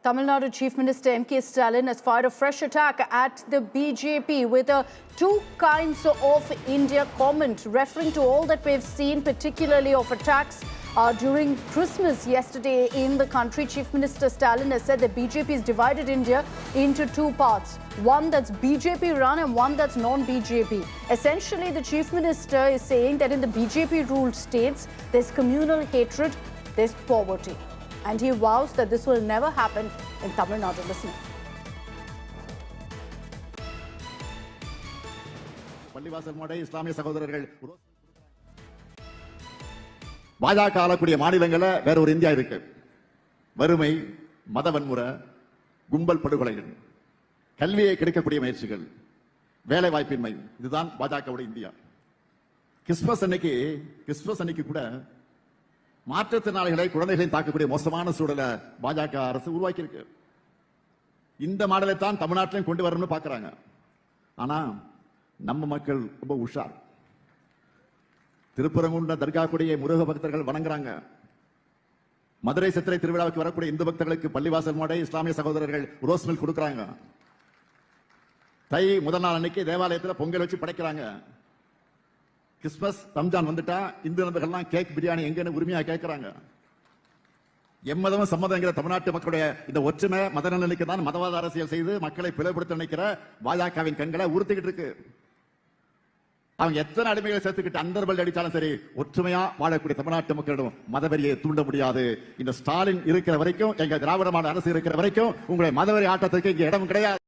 Tamil Nadu Chief Minister M.K. Stalin has fired a fresh attack at the BJP with a two kinds of India comment, referring to all that we've seen, particularly of attacks during Christmas yesterday in the country. Chief Minister Stalin has said that BJP has divided India into two parts, one that's BJP run and one that's non-BJP. Essentially, the Chief Minister is saying that in the BJP-ruled states, there's communal hatred, there's poverty. And he vows that this will never happen in Tamil Nadu. Listen. பள்ளிவாசல் மாடை இஸ்லாமிய சகோதரர்கள் பாஜக ஆளக்கூடிய மாநிலங்கள வேற ஒரு India இருக்கு. வறுமை, மத வன்முறை, கும்பல் படுகொலைகள், கல்வியை கிடைக்கக்கூடிய முயற்சிகள், வேலை வாய்ப்பின்மை, இதுதான் பாஜகவுடைய இந்தியா. கிறிஸ்துமஸ் அன்னைக்கு கூட மாற்றுத்திறனாளிகளை குழந்தைகளை தாக்கக்கூடிய மோசமான சூழலை பாஜக அரசு உருவாக்கி இருக்கு. இந்த மாடலை தான் தமிழ்நாட்டிலையும் கொண்டு வரணும்னு பாக்குறாங்க. ஆனா நம்ம மக்கள் ரொம்ப உஷார். திருப்பரங்குன்ற தர்கா கூடிய முருக பக்தர்கள் வணங்குறாங்க. மதுரை சித்திரை திருவிழாவுக்கு வரக்கூடிய இந்து பக்தர்களுக்கு பள்ளிவாசல் மாடை இஸ்லாமிய சகோதரர்கள் ரோஸ் மில்க் கொடுக்கறாங்க. தை முதல் நாள் அன்னைக்கு தேவாலயத்தில் பொங்கல் வச்சு படைக்கிறாங்க. கிறிஸ்துமஸ் ரம்ஜான் வந்துட்டா இந்து நண்பர்கள்லாம் கேக் பிரியாணி எங்கன்னு உரிமையா கேட்கிறாங்க. எம்மதமும் சம்மதங்கிற தமிழ்நாட்டு மக்களுடைய இந்த ஒற்றுமை மத நலனுக்கு தான் மதவாத அரசியல் செய்து மக்களை பிளவுபடுத்த நினைக்கிற பாஜகவின் கண்களை உறுத்திக்கிட்டு இருக்கு. அவங்க எத்தனை அடிமைகளை சேர்த்துக்கிட்டு அண்டர்பல் அடிச்சாலும் சரி, ஒற்றுமையா வாழக்கூடிய தமிழ்நாட்டு மக்களிடம் மதவெறியை தூண்ட முடியாது. இந்த ஸ்டாலின் இருக்கிற வரைக்கும், எங்க திராவிட மாடல் அரசு இருக்கிற வரைக்கும் உங்களுடைய மதவெறி ஆட்டத்துக்கு இங்க இடம் கிடையாது.